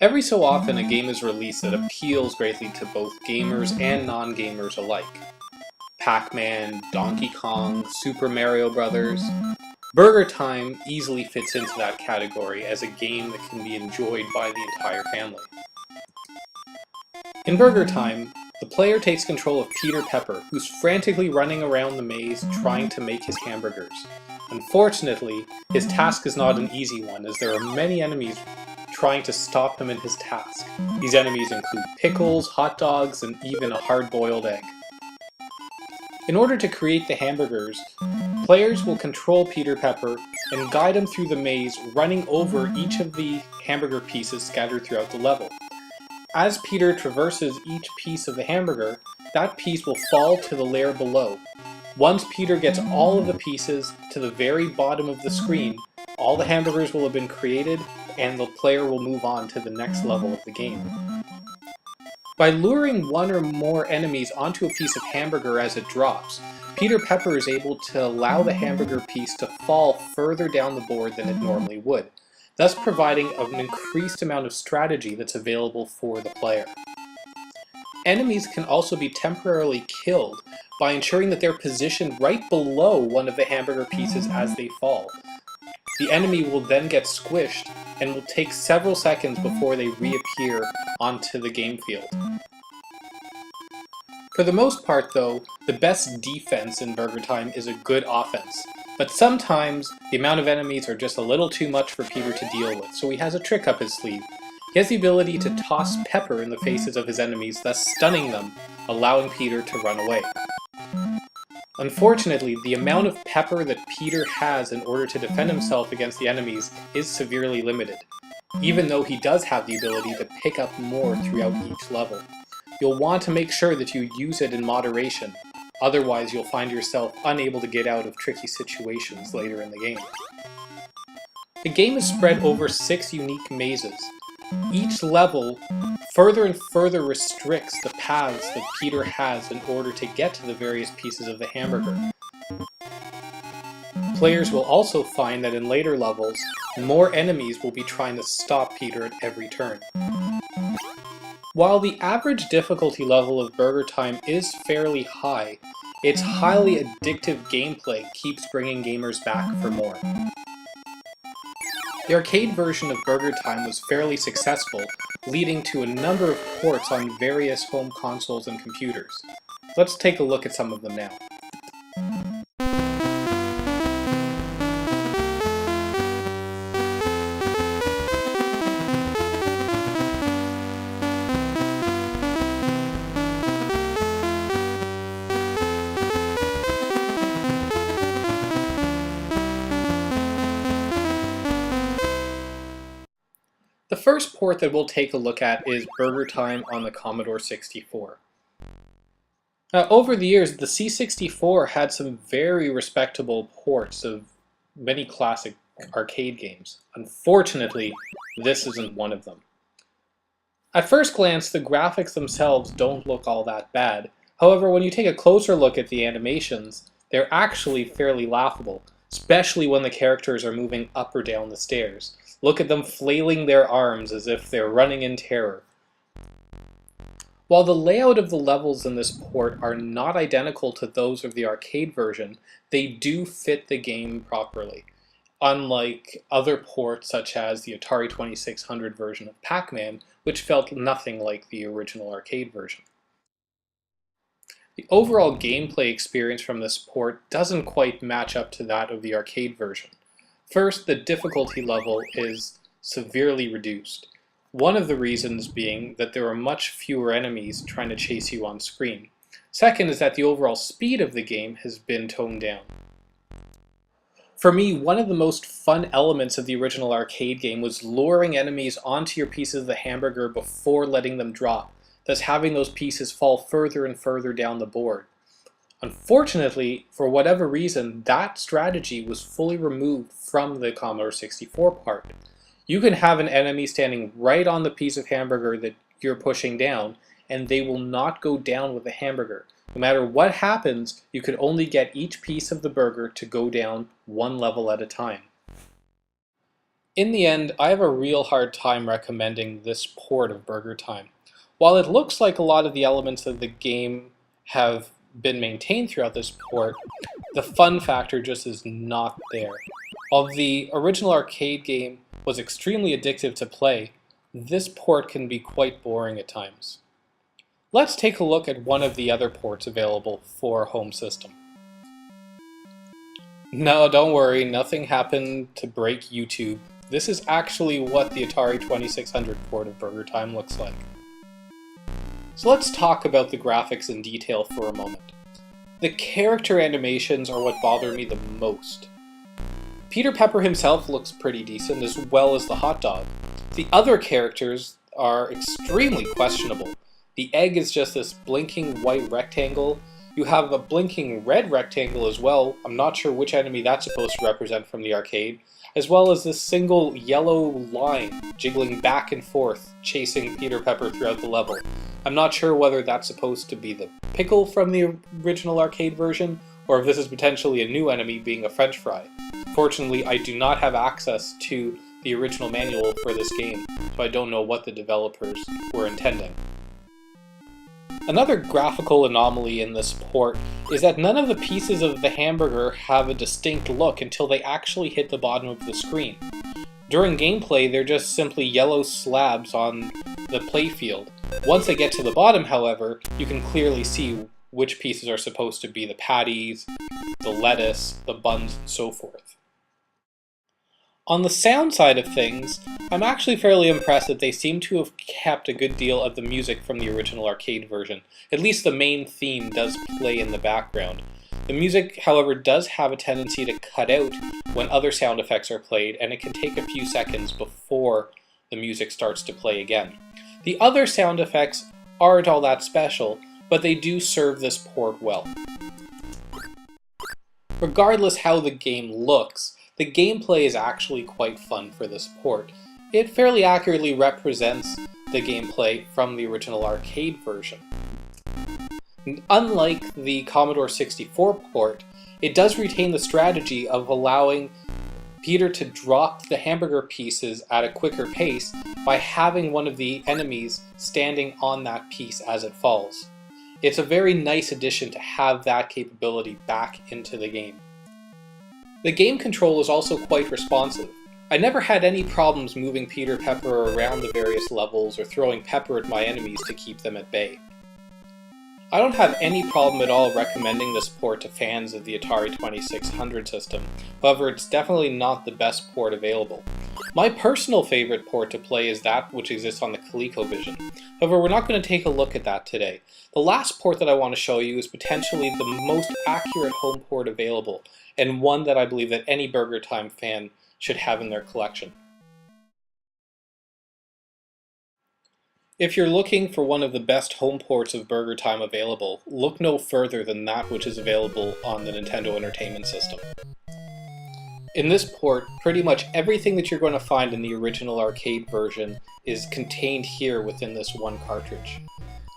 Every so often, a game is released that appeals greatly to both gamers and non-gamers alike. Pac-Man, Donkey Kong, Super Mario Bros. BurgerTime easily fits into that category as a game that can be enjoyed by the entire family. In BurgerTime, the player takes control of Peter Pepper, who's frantically running around the maze trying to make his hamburgers. Unfortunately, his task is not an easy one, as there are many enemies trying to stop him in his task. These enemies include pickles, hot dogs, and even a hard-boiled egg. In order to create the hamburgers, players will control Peter Pepper and guide him through the maze, running over each of the hamburger pieces scattered throughout the level. As Peter traverses each piece of the hamburger, that piece will fall to the layer below. Once Peter gets all of the pieces to the very bottom of the screen, all the hamburgers will have been created and the player will move on to the next level of the game. By luring one or more enemies onto a piece of hamburger as it drops, Peter Pepper is able to allow the hamburger piece to fall further down the board than it normally would, thus providing an increased amount of strategy that's available for the player. Enemies can also be temporarily killed by ensuring that they're positioned right below one of the hamburger pieces as they fall. The enemy will then get squished and will take several seconds before they reappear onto the game field. For the most part though, the best defense in BurgerTime is a good offense, but sometimes the amount of enemies are just a little too much for Peter to deal with, so he has a trick up his sleeve. He has the ability to toss pepper in the faces of his enemies, thus stunning them, allowing Peter to run away. Unfortunately, the amount of pepper that Peter has in order to defend himself against the enemies is severely limited, even though he does have the ability to pick up more throughout each level. You'll want to make sure that you use it in moderation, otherwise you'll find yourself unable to get out of tricky situations later in the game. The game is spread over 6 unique mazes. Each level further and further restricts the paths that Peter has in order to get to the various pieces of the hamburger. Players will also find that in later levels, more enemies will be trying to stop Peter at every turn. While the average difficulty level of BurgerTime is fairly high, its highly addictive gameplay keeps bringing gamers back for more. The arcade version of BurgerTime was fairly successful, leading to a number of ports on various home consoles and computers. Let's take a look at some of them now. The first port that we'll take a look at is BurgerTime on the Commodore 64. Over the years, the C64 had some very respectable ports of many classic arcade games. Unfortunately, this isn't one of them. At first glance, the graphics themselves don't look all that bad. However, when you take a closer look at the animations, they're actually fairly laughable, especially when the characters are moving up or down the stairs. Look at them flailing their arms as if they're running in terror. While the layout of the levels in this port are not identical to those of the arcade version, they do fit the game properly, unlike other ports such as the Atari 2600 version of Pac-Man, which felt nothing like the original arcade version. The overall gameplay experience from this port doesn't quite match up to that of the arcade version. First, the difficulty level is severely reduced. One of the reasons being that there are much fewer enemies trying to chase you on screen. Second is that the overall speed of the game has been toned down. For me, one of the most fun elements of the original arcade game was luring enemies onto your pieces of the hamburger before letting them drop, thus having those pieces fall further and further down the board. Unfortunately, for whatever reason, that strategy was fully removed from the Commodore 64 part. You can have an enemy standing right on the piece of hamburger that you're pushing down, and they will not go down with the hamburger. No matter what happens, you could only get each piece of the burger to go down one level at a time. In the end, I have a real hard time recommending this port of BurgerTime. While it looks like a lot of the elements of the game have been maintained throughout this port, the fun factor just is not there. While the original arcade game was extremely addictive to play, this port can be quite boring at times. Let's take a look at one of the other ports available for home system. No, don't worry, nothing happened to break YouTube. This is actually what the Atari 2600 port of BurgerTime looks like. So let's talk about the graphics in detail for a moment. The character animations are what bother me the most. Peter Pepper himself looks pretty decent, as well as the hot dog. The other characters are extremely questionable. The egg is just this blinking white rectangle. You have a blinking red rectangle as well. I'm not sure which enemy that's supposed to represent from the arcade, as well as this single yellow line jiggling back and forth, chasing Peter Pepper throughout the level. I'm not sure whether that's supposed to be the pickle from the original arcade version, or if this is potentially a new enemy being a French fry. Fortunately, I do not have access to the original manual for this game, so I don't know what the developers were intending. Another graphical anomaly in this port is that none of the pieces of the hamburger have a distinct look until they actually hit the bottom of the screen. During gameplay, they're just simply yellow slabs on the playfield. Once they get to the bottom, however, you can clearly see which pieces are supposed to be the patties, the lettuce, the buns, and so forth. On the sound side of things, I'm actually fairly impressed that they seem to have kept a good deal of the music from the original arcade version. At least the main theme does play in the background. The music, however, does have a tendency to cut out when other sound effects are played, and it can take a few seconds before the music starts to play again. The other sound effects aren't all that special, but they do serve this port well. Regardless how the game looks, the gameplay is actually quite fun for this port. It fairly accurately represents the gameplay from the original arcade version. Unlike the Commodore 64 port, it does retain the strategy of allowing Peter to drop the hamburger pieces at a quicker pace by having one of the enemies standing on that piece as it falls. It's a very nice addition to have that capability back into the game. The game control is also quite responsive. I never had any problems moving Peter Pepper around the various levels or throwing pepper at my enemies to keep them at bay. I don't have any problem at all recommending this port to fans of the Atari 2600 system, however it's definitely not the best port available. My personal favorite port to play is that which exists on the ColecoVision. However, we're not going to take a look at that today. The last port that I want to show you is potentially the most accurate home port available, and one that I believe that any BurgerTime fan should have in their collection. If you're looking for one of the best home ports of BurgerTime available, look no further than that which is available on the Nintendo Entertainment System. In this port, pretty much everything that you're going to find in the original arcade version is contained here within this one cartridge.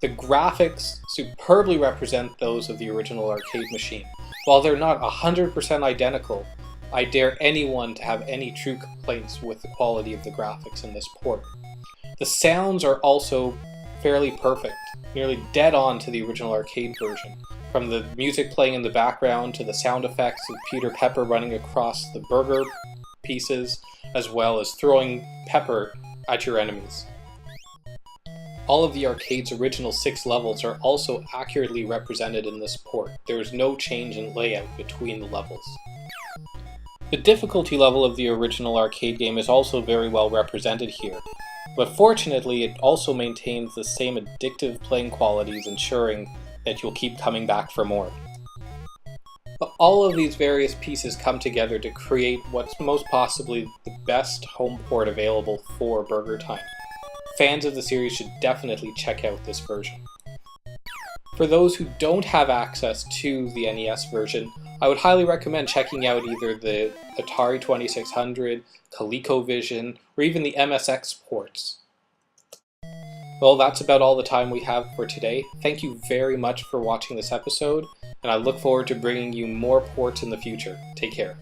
The graphics superbly represent those of the original arcade machine. While they're not 100% identical, I dare anyone to have any true complaints with the quality of the graphics in this port. The sounds are also fairly perfect, nearly dead on to the original arcade version. From the music playing in the background to the sound effects of Peter Pepper running across the burger pieces, as well as throwing pepper at your enemies. All of the arcade's original 6 levels are also accurately represented in this port. There is no change in layout between the levels. The difficulty level of the original arcade game is also very well represented here, but fortunately it also maintains the same addictive playing qualities, ensuring that you'll keep coming back for more. But all of these various pieces come together to create what's most possibly the best home port available for BurgerTime. Fans of the series should definitely check out this version. For those who don't have access to the NES version, I would highly recommend checking out either the Atari 2600, ColecoVision, or even the MSX ports. Well, that's about all the time we have for today. Thank you very much for watching this episode, and I look forward to bringing you more ports in the future. Take care.